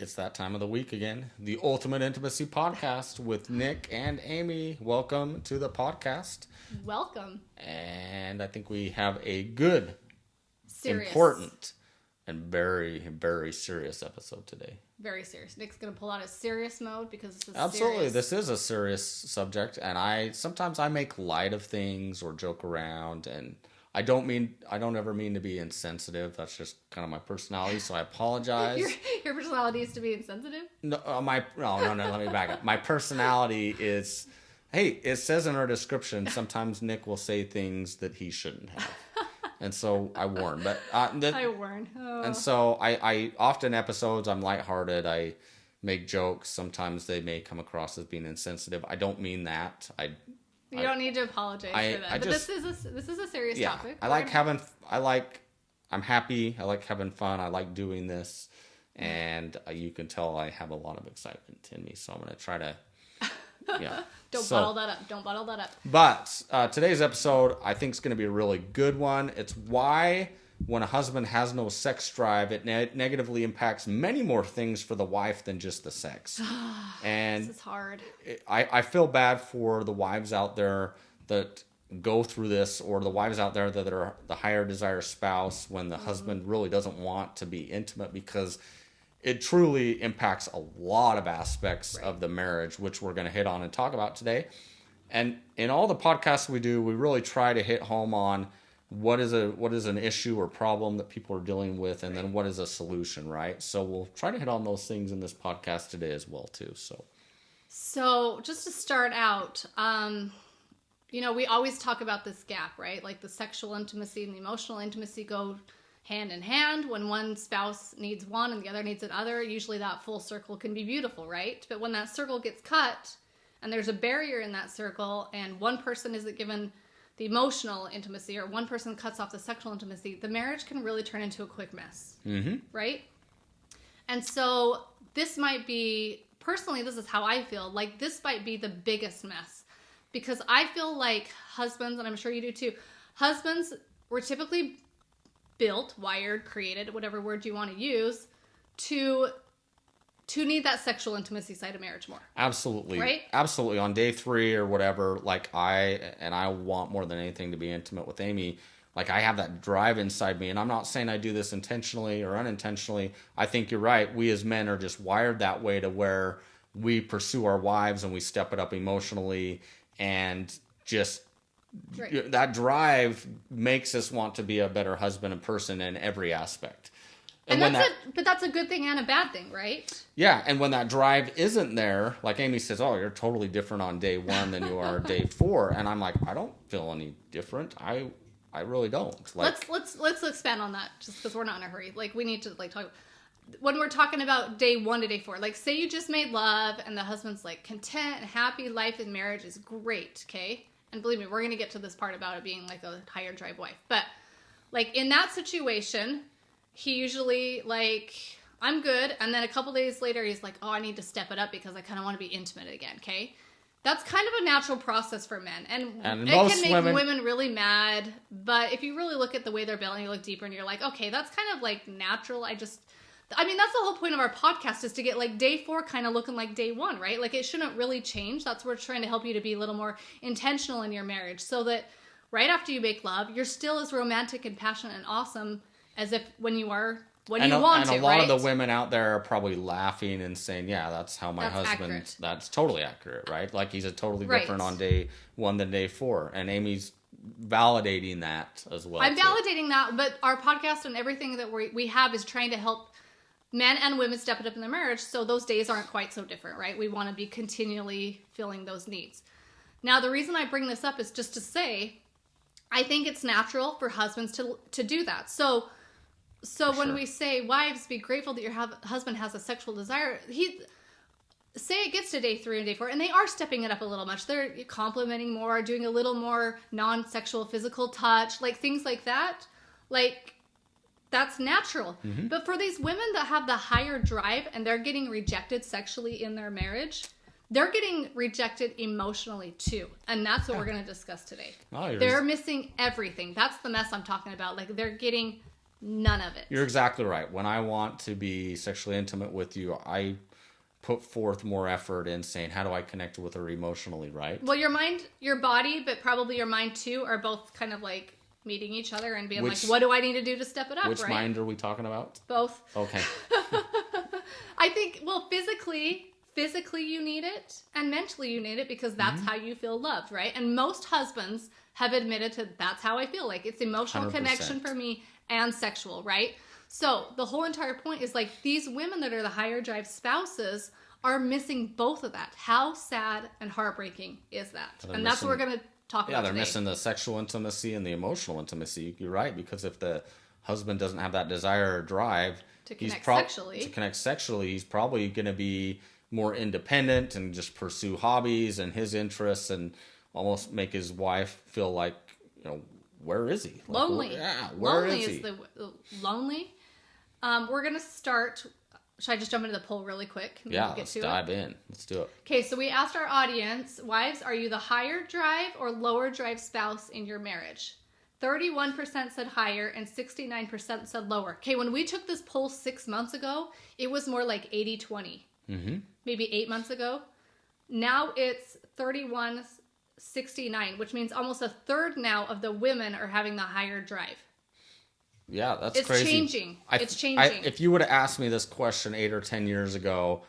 It's that time of the week again. The Ultimate Intimacy Podcast with Nick and Amy. Welcome to the podcast. Welcome. And I think we have a good, Serious. important, and very, very serious episode today. Very serious. Nick's going to pull out his serious mode because this is Absolutely. serious. This is a serious subject. And sometimes I make light of things or joke around, and I don't ever mean to be insensitive. That's just kind of my personality, so I apologize. Your personality is to be insensitive? No, let me back up. My personality is, hey, it says in our description, sometimes Nick will say things that he shouldn't have. And so I warn. But I warn. Oh. And so I often episodes, I'm lighthearted. I make jokes. Sometimes they may come across as being insensitive. I don't mean that. You don't need to apologize for that. This is a serious topic. I'm happy. I like having fun. I like doing this. And you can tell I have a lot of excitement in me. So I'm going to try to, Don't bottle that up. But today's episode, I think, is going to be a really good one. It's why when a husband has no sex drive, it negatively impacts many more things for the wife than just the sex. And this is hard. I feel bad for the wives out there that go through this, or the wives out there that are the higher desire spouse when the husband really doesn't want to be intimate, because it truly impacts a lot of aspects of the marriage, which we're going to hit on and talk about today. And in all the podcasts we do, we really try to hit home on what is an issue or problem that people are dealing with, and then what is a solution, right? So we'll try to hit on those things in this podcast today as well, too. So just to start out, we always talk about this gap, right? Like the sexual intimacy and the emotional intimacy go hand in hand. When one spouse needs one and the other needs another, usually that full circle can be beautiful, right? But when that circle gets cut and there's a barrier in that circle and one person isn't given the emotional intimacy, or one person cuts off the sexual intimacy, the marriage can really turn into a quick mess, right? And so this might be, personally, this is how I feel, like this might be the biggest mess, because I feel like husbands, and I'm sure you do too, husbands were typically built, wired, created, whatever word you want to use, to need that sexual intimacy side of marriage more. Absolutely. Right? Absolutely. On day 3 or whatever, I want more than anything to be intimate with Amy. Like, I have that drive inside me, and I'm not saying I do this intentionally or unintentionally. I think you're right. We as men are just wired that way, to where we pursue our wives and we step it up emotionally, and just that drive makes us want to be a better husband and person in every aspect. But that's a good thing and a bad thing, right? Yeah, and when that drive isn't there, like Amy says, oh, you're totally different on day 1 than you are day 4, and I'm like, I don't feel any different. I really don't. Like, let's expand on that, just because we're not in a hurry. Like, we need to talk when we're talking about day 1 to day 4. Like, say you just made love and the husband's like content and happy, life in marriage is great, okay? And believe me, we're gonna get to this part about it being like a higher drive wife. But like in that situation, he usually like, I'm good, and then a couple days later he's like, oh, I need to step it up because I kind of want to be intimate again, okay? That's kind of a natural process for men, and it can make women really mad. But if you really look at the way they're built and you look deeper, and you're like, okay, that's kind of like natural. That's the whole point of our podcast, is to get like day 4 kind of looking like day 1, right? Like, it shouldn't really change. That's where we're trying to help you to be a little more intentional in your marriage, so that right after you make love, you're still as romantic and passionate and awesome as if when you want to. And a lot of the women out there are probably laughing and saying, yeah, that's how my husband, accurate. That's totally accurate, right? Like, he's a totally different on day 1 than day 4. And Amy's validating that as well. I'm validating that, but our podcast and everything that we have is trying to help men and women step it up in their marriage, so those days aren't quite so different, right? We want to be continually filling those needs. Now, the reason I bring this up is just to say, I think it's natural for husbands to do that. So when we say, wives, be grateful that your husband has a sexual desire, say it gets to day 3 and day 4, and they are stepping it up a little much. They're complimenting more, doing a little more non-sexual physical touch, like things like that. Like, that's natural. Mm-hmm. But for these women that have the higher drive and they're getting rejected sexually in their marriage, they're getting rejected emotionally too. And that's what we're going to discuss today. They're missing everything. That's the mess I'm talking about. Like, they're getting None of it. You're exactly right. When I want to be sexually intimate with you, I put forth more effort in saying, how do I connect with her emotionally, right? Well, your mind, your body, but probably your mind too, are both kind of like meeting each other and being like, what do I need to do to step it up, Which right? mind are we talking about? Both. Okay. I think, well, physically you need it, and mentally you need it, because that's how you feel loved, right? And most husbands have admitted to, that's how I feel. Like, it's emotional 100%. connection for me and sexual, right? So the whole entire point is like, these women that are the higher drive spouses are missing both of that. How sad and heartbreaking is that? And that's what we're going to talk about Yeah, they're today. missing the sexual intimacy and the emotional intimacy. You're right, because if the husband doesn't have that desire or drive To connect sexually. to connect sexually, he's probably going to be more independent and just pursue hobbies and his interests, and almost make his wife feel like, where is he? Like, Lonely. Where lonely is he? is the lonely. We're going to start. Should I just jump into the poll really quick? And Yeah, get let's to dive in. Let's do it. Okay, so we asked our audience, wives, are you the higher drive or lower drive spouse in your marriage? 31% said higher and 69% said lower. Okay, when we took this poll 6 months ago, it was more like 80-20. Mm-hmm. Maybe 8 months ago. Now it's 31-69, which means almost a third now of the women are having the higher drive. Yeah, that's It's crazy. changing. It's changing. If you would have asked me this question 8 or 10 years ago,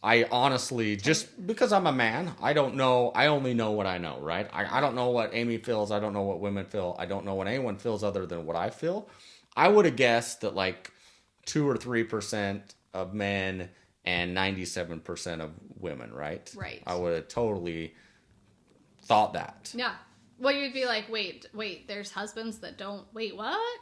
I honestly, just because I'm a man, I don't know. I only know what I know, right? I don't know what Amy feels. I don't know what women feel. I don't know what anyone feels other than what I feel. I would have guessed that like 2 or 3% of men and 97% of women, right? Right. I would have totally thought that. Yeah. Well, you'd be like, wait, there's husbands that don't, wait, what?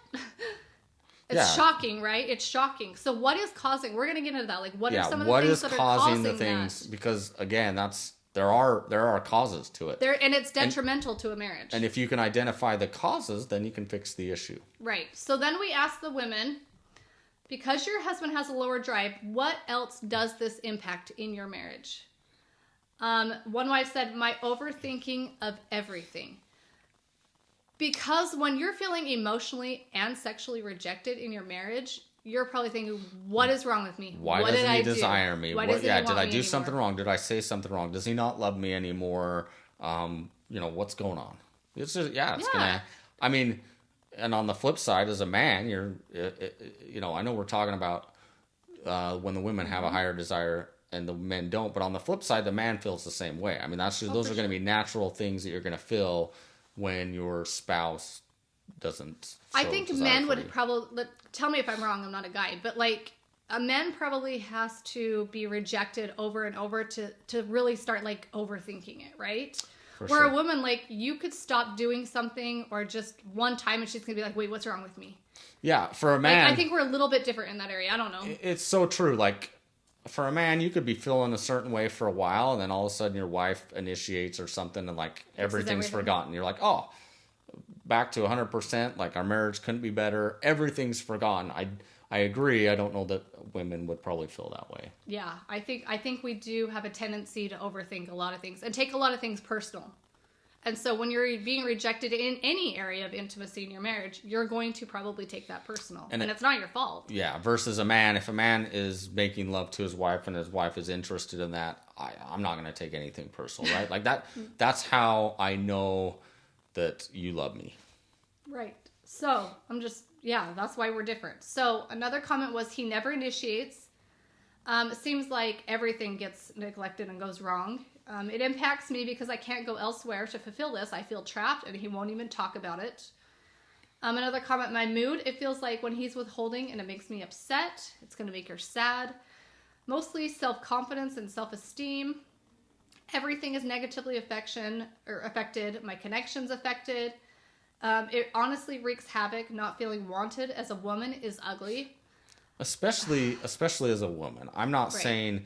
It's shocking, right? It's shocking. So what is causing, we're going to get into that. Like, what are some of the things that are causing the things? that? Because again, there are causes to it. And it's detrimental to a marriage. And if you can identify the causes, then you can fix the issue. Right. So then we ask the women, because your husband has a lower drive, what else does this impact in your marriage? One wife said, my overthinking of everything. Because when you're feeling emotionally and sexually rejected in your marriage, you're probably thinking, what is wrong with me? Why doesn't he desire me? Why Did I do anymore? something wrong? Did I say something wrong? Does he not love me anymore? What's going on? It's just, gonna, I mean, and on the flip side, as a man, I know we're talking about when the women have a higher desire and the men don't, but on the flip side, the man feels the same way. I mean, those are going to be natural things that you're going to feel when your spouse doesn't. I think men would probably, tell me if I'm wrong, I'm not a guy, but like a man probably has to be rejected over and over to really start like overthinking it, right? Where a woman, like, you could stop doing something or just one time and she's going to be like, wait, what's wrong with me? Yeah, for a man. Like, I think we're a little bit different in that area. I don't know. It's so true. Like, for a man, you could be feeling a certain way for a while, and then all of a sudden your wife initiates or something, and like everything's forgotten. You're like, oh, back to 100%. Like, our marriage couldn't be better. Everything's forgotten. I agree. I don't know that women would probably feel that way. Yeah, I think we do have a tendency to overthink a lot of things and take a lot of things personal. And so when you're being rejected in any area of intimacy in your marriage, you're going to probably take that personal. And it's not your fault. Yeah, versus a man. If a man is making love to his wife and his wife is interested in that, I'm not going to take anything personal, right? Like that. That's how I know that you love me. Right. So that's why we're different. So another comment was he never initiates. It seems like everything gets neglected and goes wrong. It impacts me because I can't go elsewhere to fulfill this. I feel trapped and he won't even talk about it. Another comment, my mood, it feels like when he's withholding and it makes me upset. It's going to make her sad. Mostly self-confidence and self-esteem. Everything is negatively affected. My connection's affected. It honestly wreaks havoc. Not feeling wanted as a woman is ugly. Especially as a woman. I'm not saying...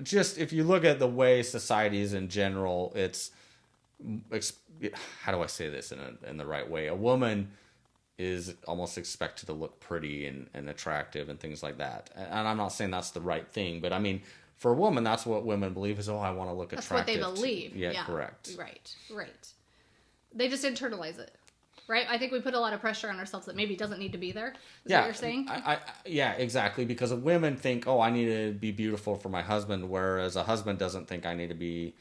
Just if you look at the way society is in general, it's how do I say this in the right way? A woman is almost expected to look pretty and attractive and things like that. And I'm not saying that's the right thing, but I mean, for a woman, that's what women believe is, I want to look attractive. That's what they believe. Yeah, correct. Right. They just internalize it. right? I think we put a lot of pressure on ourselves that maybe doesn't need to be there. Is Yeah, what you're saying? yeah, exactly. Because women think, oh, I need to be beautiful for my husband, whereas a husband doesn't think I need to be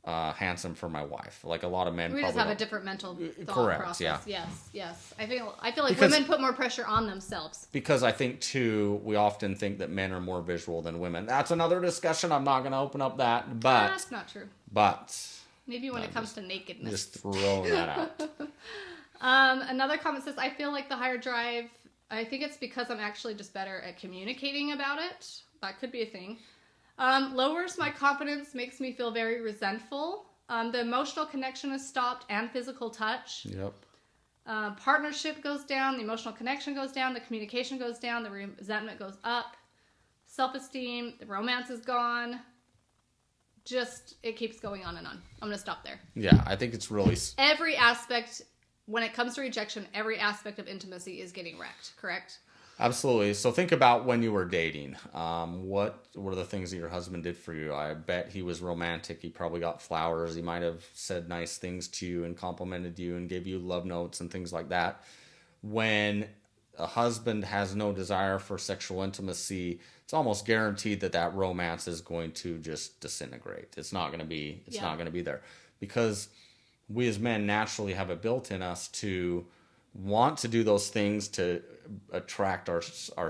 handsome for my wife. Like a lot of men We probably just have a don't. different mental thought Correct, process. yeah. Yes. I feel like Because- women put more pressure on themselves. Because I think too, we often think that men are more visual than women. That's another discussion. I'm not going to open up that, but That's not true. Maybe when it comes to nakedness. just throwing that out. Another comment says, I feel like the higher drive, I think it's because I'm actually just better at communicating about it. That could be a thing. Lowers my confidence, makes me feel very resentful. The emotional connection is stopped and physical touch. Yep. Partnership goes down, the emotional connection goes down, the communication goes down, the resentment goes up. Self-esteem, the romance is gone. Just, it keeps going on and on. I'm going to stop there. Yeah, I think it's really. Every aspect, when it comes to rejection, every aspect of intimacy is getting wrecked, correct? Absolutely. So think about when you were dating. What were the things that your husband did for you? I bet he was romantic. He probably got flowers. He might have said nice things to you and complimented you and gave you love notes and things like that. When a husband has no desire for sexual intimacy, it's almost guaranteed that that romance is going to just disintegrate. It's not going to be. It's not going to be there, because we as men naturally have it built in us to want to do those things to attract our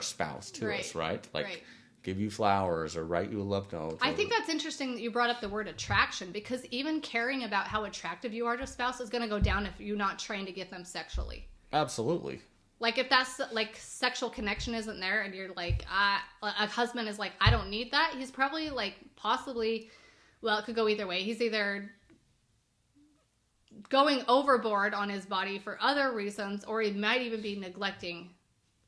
spouse to us, right? Like give you flowers or write you a love note. I think that's interesting that you brought up the word attraction, because even caring about how attractive you are to a spouse is going to go down if you're not trying to get them sexually. Absolutely. Like if that's like sexual connection isn't there and you're like, a husband is like, I don't need that. He's probably like possibly, well, it could go either way. He's either going overboard on his body for other reasons, or he might even be neglecting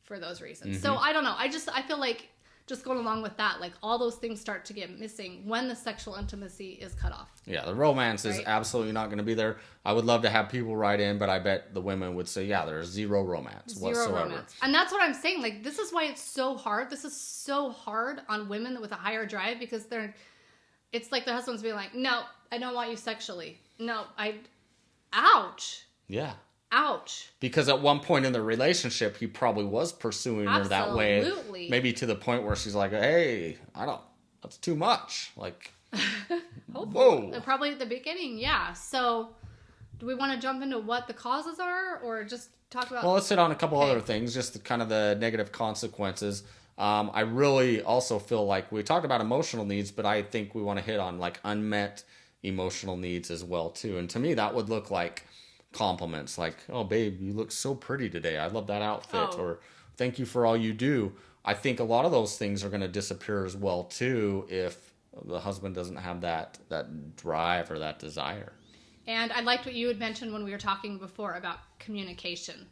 for those reasons. So I don't know. I feel like just going along with that, like all those things start to get missing when the sexual intimacy is cut off. Yeah, the romance is Right. absolutely not going to be there. I would love to have people write in, but I bet the women would say, yeah, there's zero romance whatsoever. Romance. And that's what I'm saying. Like, this is why it's so hard. This is so hard on women with a higher drive, because it's like the husband's being like, no, I don't want you sexually. No, ouch. Yeah. Ouch. Because at one point in the relationship, he probably was pursuing her that way. Absolutely. Maybe to the point where she's like, hey, that's too much. Like, whoa. Probably at the beginning, yeah. So, do we want to jump into what the causes are, or just talk about... Well, let's hit on a couple Okay. other things, just kind of the negative consequences. I really also feel like we talked about emotional needs, but I think we want to hit on like unmet emotional needs as well, too. And to me, that would look like compliments, like, oh babe, you look so pretty today, I love that outfit, or thank you for all you do. I think a lot of those things are going to disappear as well too if the husband doesn't have that drive or that desire. And I liked what you had mentioned when we were talking before about communication,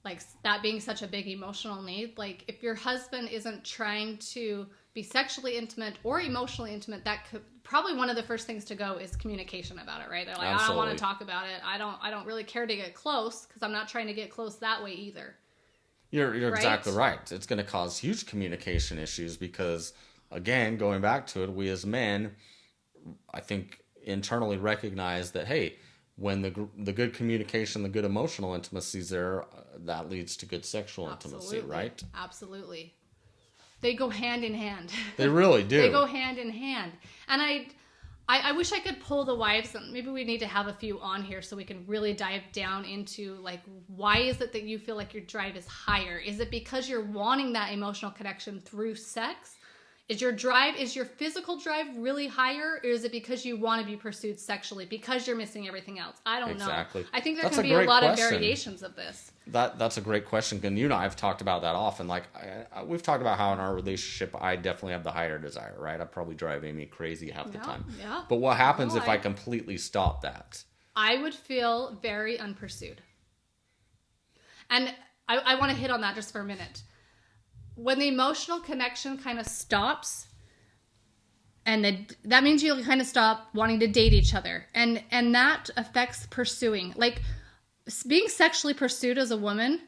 like that being such a big emotional need. Like if your husband isn't trying to be sexually intimate or emotionally intimate, that could probably one of the first things to go is communication about it, right? They're like, Absolutely. I don't want to talk about it. I don't really care to get close, because I'm not trying to get close that way either. You're Right? exactly right. It's going to cause huge communication issues because, again, going back to it, we as men, I think, internally recognize that, hey, when the good communication, the good emotional intimacy is there, that leads to good sexual intimacy, right? Absolutely. They go hand in hand. They really do. They go hand in hand. And I wish I could pull the wives, and maybe we need to have a few on here so we can really dive down into, like, why is it that you feel like your drive is higher? Is it because you're wanting that emotional connection through sex? Is your physical drive really higher, or is it because you want to be pursued sexually, because you're missing everything else? I don't know. Exactly. I think there That's can a be a great lot of question. variations of this. That's a great question, and you and I have talked about that often. Like we've talked about how in our relationship, I definitely have the higher desire, right? I probably drive Amy crazy half the time. Yeah. But what happens Oh, if I completely stop that? I would feel very unpursued. And I want to hit on that just for a minute. When the emotional connection kind of stops, and that means you kind of stop wanting to date each other. And that affects pursuing. Like, being sexually pursued as a woman,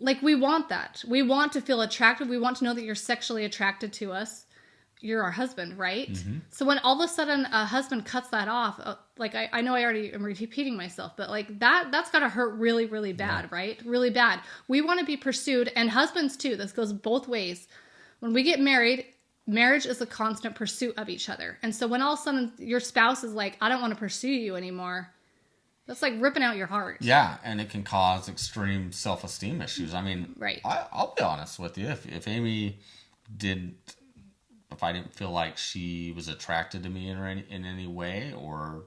like, we want that. We want to feel attracted. We want to know that you're sexually attracted to us. you're our husband, right? Mm-hmm. So when all of a sudden a husband cuts that off, like I know I already am repeating myself, but like that's got to hurt really, really bad, right? Really bad. We want to be pursued, and husbands too. This goes both ways. When we get married, marriage is a constant pursuit of each other. And so when all of a sudden your spouse is like, I don't want to pursue you anymore, that's like ripping out your heart. Yeah, and it can cause extreme self-esteem issues. I mean, Right. I'll be honest with you. If Amy if I didn't feel like she was attracted to me in any way or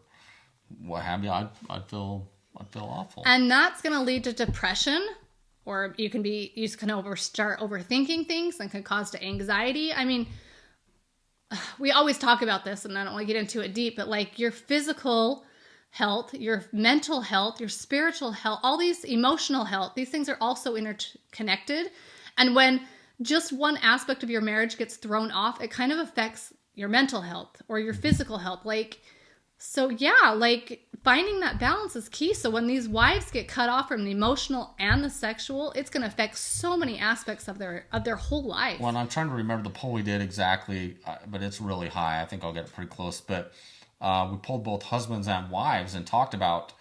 what have you, I'd feel awful. And that's going to lead to depression, or you can start overthinking things and can cause to anxiety. I mean, we always talk about this, and I don't want to get into it deep, but like your physical health, your mental health, your spiritual health, all these emotional health, these things are also interconnected. And when just one aspect of your marriage gets thrown off, it kind of affects your mental health or your physical health. Like, so yeah, like finding that balance is key. So when these wives get cut off from the emotional and the sexual, it's going to affect so many aspects of their whole life. Well, and I'm trying to remember the poll we did exactly, but it's really high. I think I'll get it pretty close. But we polled both husbands and wives and talked about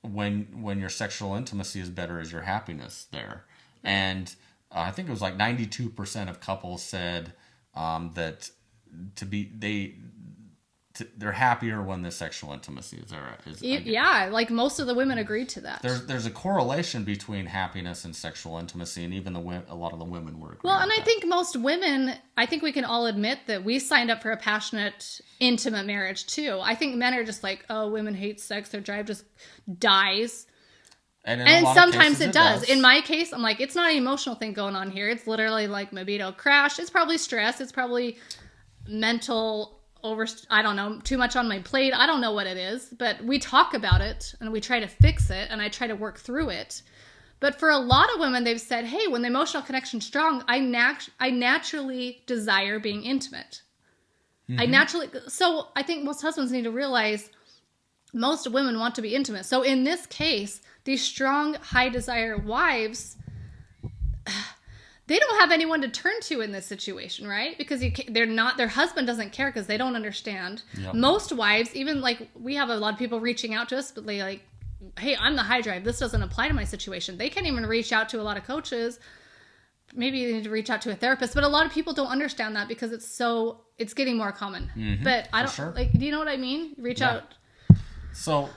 when your sexual intimacy is better, is your happiness there. And I think it was like 92% of couples said that they're happier when the sexual intimacy is there. Yeah, like most of the women agreed to that. There's a correlation between happiness and sexual intimacy, and even a lot of the women were. Well, and I think most women, I think we can all admit that we signed up for a passionate, intimate marriage too. I think men are just like, oh, women hate sex, their drive just dies. And sometimes it does. In my case, I'm like, it's not an emotional thing going on here. It's literally like libido crash. It's probably stress. It's probably mental I don't know, too much on my plate. I don't know what it is, but we talk about it and we try to fix it and I try to work through it. But for a lot of women, they've said, hey, when the emotional connection's strong, I naturally desire being intimate. Mm-hmm. So I think most husbands need to realize most women want to be intimate. So in this case, these strong, high desire wives, they don't have anyone to turn to in this situation, right? Because their husband doesn't care because they don't understand. Yep. Most wives, even like we have a lot of people reaching out to us, but they like, hey, I'm the high drive. This doesn't apply to my situation. They can't even reach out to a lot of coaches. Maybe they need to reach out to a therapist, but a lot of people don't understand that because it's getting more common. Mm-hmm, but I don't like, do you know what I mean? Reach out. So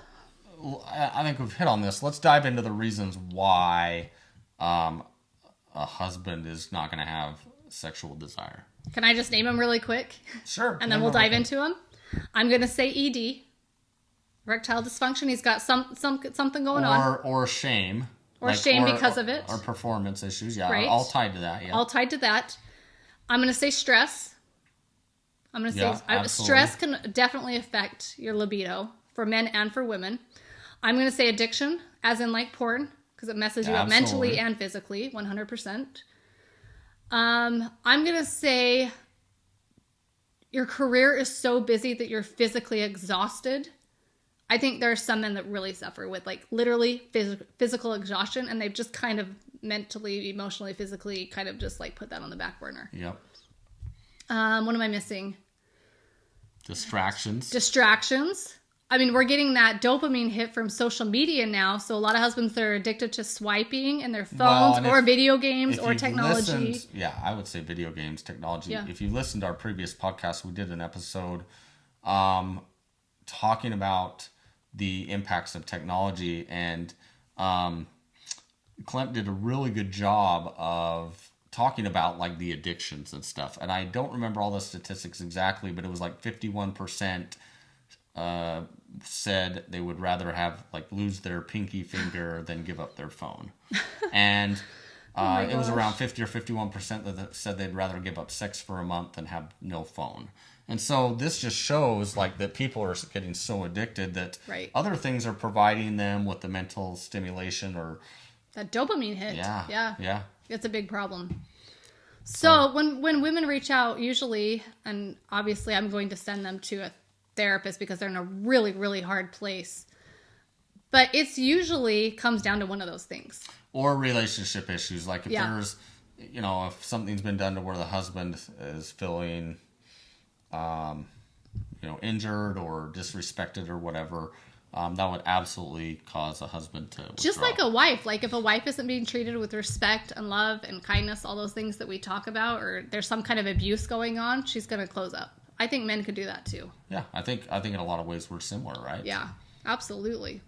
I think we've hit on this. Let's dive into the reasons why a husband is not going to have sexual desire. Can I just name them really quick? Sure. And then we'll dive into them. I'm going to say ED, erectile dysfunction. He's got something going on. Or shame. Or shame because of it. Or performance issues. Yeah, right. All tied to that. Yeah. All tied to that. I'm going to say stress. I'm going to say stress can definitely affect your libido for men and for women. I'm going to say addiction, as in like porn, because it messes you up mentally and physically, 100%. I'm going to say your career is so busy that you're physically exhausted. I think there are some men that really suffer with like literally physical exhaustion, and they've just kind of mentally, emotionally, physically kind of just like put that on the back burner. Yep. What am I missing? Distractions. I mean, we're getting that dopamine hit from social media now. So a lot of husbands are addicted to swiping in their phones or video games or technology. I would say video games, technology. Yeah. If you listened to our previous podcast, we did an episode talking about the impacts of technology. And Clint did a really good job of talking about like the addictions and stuff. And I don't remember all the statistics exactly, but it was like 51% said they would rather have like lose their pinky finger than give up their phone. And it was around 50 or 51% that said they'd rather give up sex for a month than have no phone. And so this just shows like that people are getting so addicted that other things are providing them with the mental stimulation or that dopamine hit. Yeah. It's a big problem. So when women reach out, usually, and obviously I'm going to send them to a therapist because they're in a really, really hard place. But it's usually comes down to one of those things. Or relationship issues. Like if there's, if something's been done to where the husband is feeling injured or disrespected or whatever, that would absolutely cause a husband to withdraw. Just like a wife. Like if a wife isn't being treated with respect and love and kindness, all those things that we talk about, or there's some kind of abuse going on, she's going to close up. I think men could do that too. Yeah, I think in a lot of ways we're similar, right? Yeah, absolutely.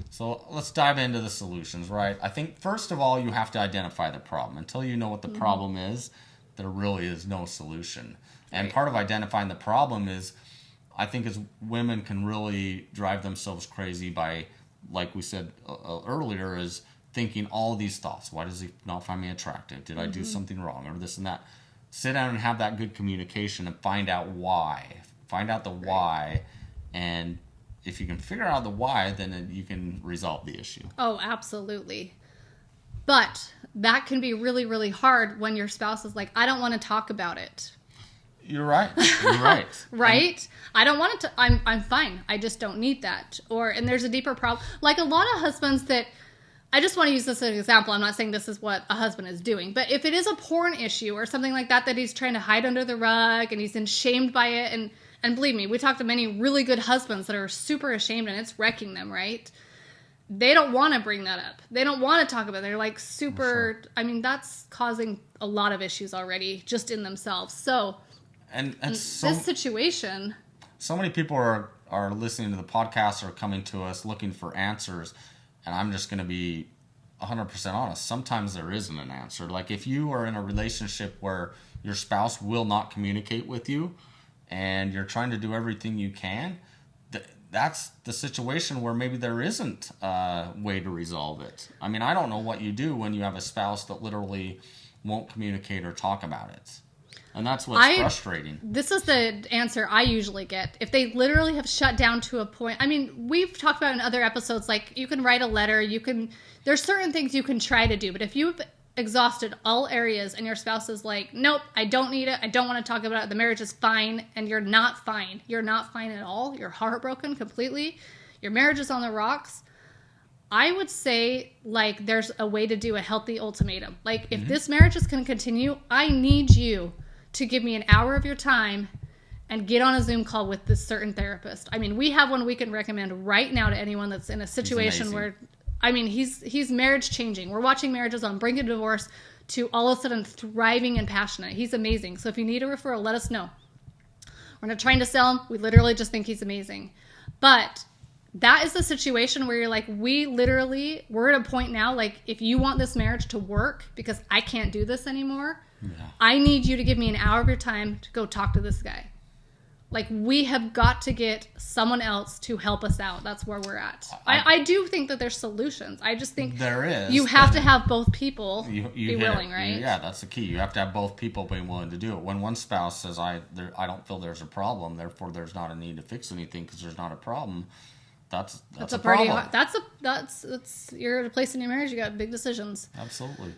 So let's dive into the solutions, right? I think first of all, you have to identify the problem. Until you know what the problem is, there really is no solution. And Right. part of identifying the problem is, I think, as women can really drive themselves crazy by, like we said earlier, is thinking all these thoughts. Why does he not find me attractive? Did I do something wrong, or this and that? Sit down and have that good communication and find out why. Find out the why, and if you can figure out the why, then you can resolve the issue. Oh, absolutely. But that can be really, really hard when your spouse is like, I don't want to talk about it. You're right. You're right. Right? I don't want it to, I'm fine. I just don't need that. And there's a deeper problem. Like a lot of husbands that, I just want to use this as an example. I'm not saying this is what a husband is doing, but if it is a porn issue or something like that he's trying to hide under the rug and he's ashamed by it, and believe me, we talked to many really good husbands that are super ashamed and it's wrecking them, right? They don't want to bring that up. They don't want to talk about it. They're like super, I mean, that's causing a lot of issues already just in themselves. So, and this situation, so many people are listening to the podcast or coming to us looking for answers, and I'm just going to be 100% honest. Sometimes there isn't an answer. Like if you are in a relationship where your spouse will not communicate with you and you're trying to do everything you can, that's the situation where maybe there isn't a way to resolve it. I mean, I don't know what you do when you have a spouse that literally won't communicate or talk about it. And that's what's frustrating. This is the answer I usually get. If they literally have shut down to a point, I mean, we've talked about in other episodes, like you can write a letter, there's certain things you can try to do, but if you've exhausted all areas and your spouse is like, nope, I don't need it, I don't want to talk about it, the marriage is fine, and you're not fine at all, you're heartbroken completely, your marriage is on the rocks, I would say, like, there's a way to do a healthy ultimatum. Like, if this marriage is going to continue, I need you to give me an hour of your time and get on a Zoom call with this certain therapist. I mean, we have one we can recommend right now to anyone that's in a situation where, I mean, he's marriage changing. We're watching marriages on brink of divorce to all of a sudden thriving and passionate. He's amazing. So if you need a referral, let us know. We're not trying to sell him. We literally just think he's amazing. But that is the situation where you're like, we're at a point now, like, if you want this marriage to work, because I can't do this anymore, I need you to give me an hour of your time to go talk to this guy. Like, we have got to get someone else to help us out. That's where we're at. I do think that there's solutions. I just think there is. You have to have both people be willing, right? Yeah, that's the key. You have to have both people being willing to do it. When one spouse says, I don't feel there's a problem, therefore there's not a need to fix anything because there's not a problem, that's a problem. That's you're at a place in your marriage, you got big decisions. Absolutely.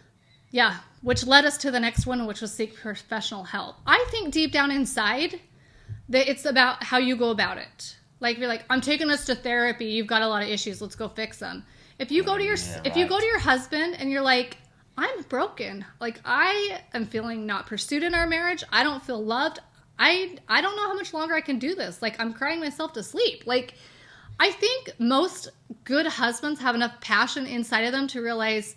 Yeah, which led us to the next one, which was seek professional help. I think deep down inside that it's about how you go about it. Like, you're like, I'm taking us to therapy. You've got a lot of issues. Let's go fix them. If you go to your husband and you're like, I'm broken. Like, I am feeling not pursued in our marriage. I don't feel loved. I don't know how much longer I can do this. Like, I'm crying myself to sleep. Like, I think most good husbands have enough passion inside of them to realize,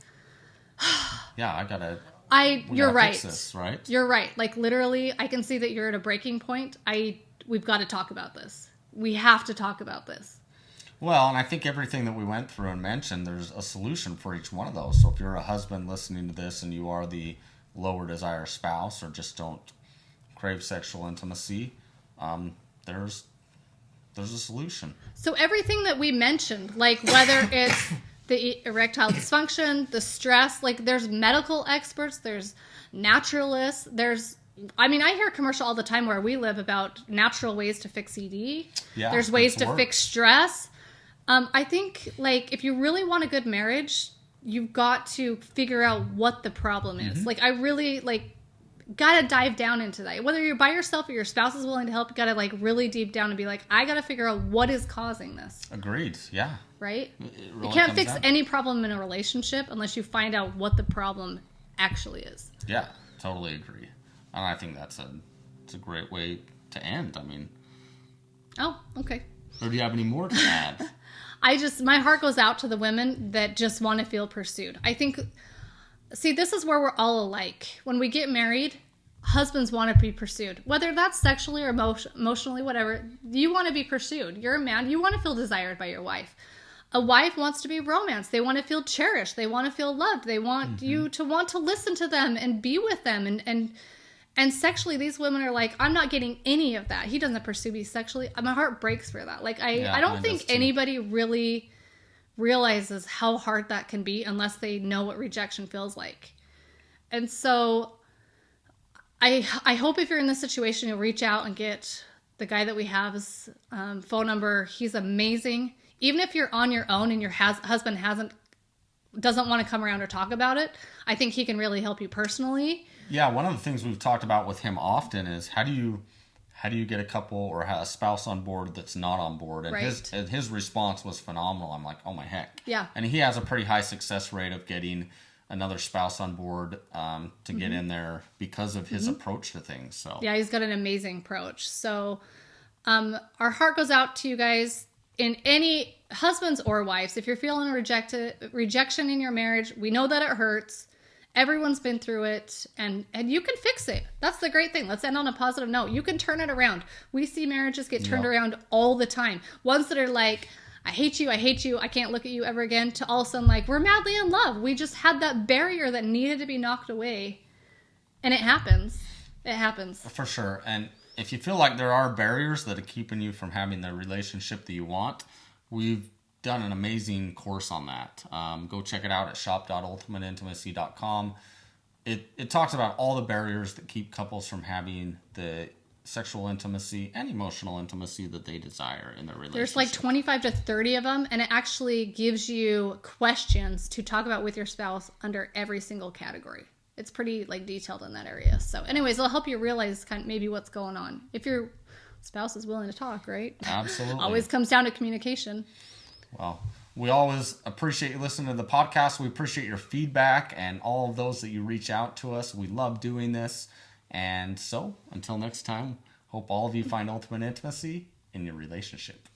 you're right. Fix this, right. You're right. Like, literally, I can see that you're at a breaking point. We've got to talk about this. We have to talk about this. Well, and I think everything that we went through and mentioned, there's a solution for each one of those. So if you're a husband listening to this and you are the lower desire spouse or just don't crave sexual intimacy, there's a solution. So everything that we mentioned, like whether it's the erectile dysfunction, the stress, like there's medical experts, there's naturalists, I hear a commercial all the time where we live about natural ways to fix ED. Yeah, there's ways to fix stress. I think, like, if you really want a good marriage, you've got to figure out what the problem is. Mm-hmm. Like, I really, gotta dive down into that. Whether you're by yourself or your spouse is willing to help, you gotta, really deep down and be like, I gotta figure out what is causing this. Agreed, yeah. Right? Really, you can't fix any problem in a relationship unless you find out what the problem actually is. Yeah, totally agree. And I think it's a great way to end. I mean, Oh, okay. or do you have any more to add? My heart goes out to the women that just want to feel pursued. I think, see, this is where we're all alike. When we get married, husbands want to be pursued, whether that's sexually or emotionally, whatever. You want to be pursued. You're a man. You want to feel desired by your wife. A wife wants to be romanced. They want to feel cherished. They want to feel loved. They want you to want to listen to them and be with them. And sexually, these women are like, I'm not getting any of that. He doesn't pursue me sexually. My heart breaks for that. Like, I don't think anybody really realizes how hard that can be unless they know what rejection feels like. And so I hope if you're in this situation, you'll reach out and get the guy that we have's phone number. He's amazing. Even if you're on your own and your husband doesn't want to come around or talk about it, I think he can really help you personally. Yeah, one of the things we've talked about with him often is how do you get a couple or a spouse on board that's not on board? And his response was phenomenal. I'm like, oh my heck. Yeah. And he has a pretty high success rate of getting another spouse on board to get in there because of his approach to things. So yeah, he's got an amazing approach. So our heart goes out to you guys, in any husbands or wives. If you're feeling rejection in your marriage, we know that it hurts. Everyone's been through it, and you can fix it. That's the great thing. Let's end on a positive note. You can turn it around. We see marriages get turned around all the time. Ones that are like, I hate you, I can't look at you ever again, to all of a sudden like, we're madly in love. We just had that barrier that needed to be knocked away. And it happens. It happens. For sure. And if you feel like there are barriers that are keeping you from having the relationship that you want, we've done an amazing course on that. Go check it out at shop.ultimateintimacy.com. It talks about all the barriers that keep couples from having the sexual intimacy and emotional intimacy that they desire in their relationship. There's like 25 to 30 of them, and it actually gives you questions to talk about with your spouse under every single category. It's pretty like detailed in that area. So anyways, it'll help you realize kind of maybe what's going on. If your spouse is willing to talk, right? Absolutely. Always comes down to communication. Well, we always appreciate you listening to the podcast. We appreciate your feedback and all of those that you reach out to us. We love doing this. And so, until next time, hope all of you find ultimate intimacy in your relationship.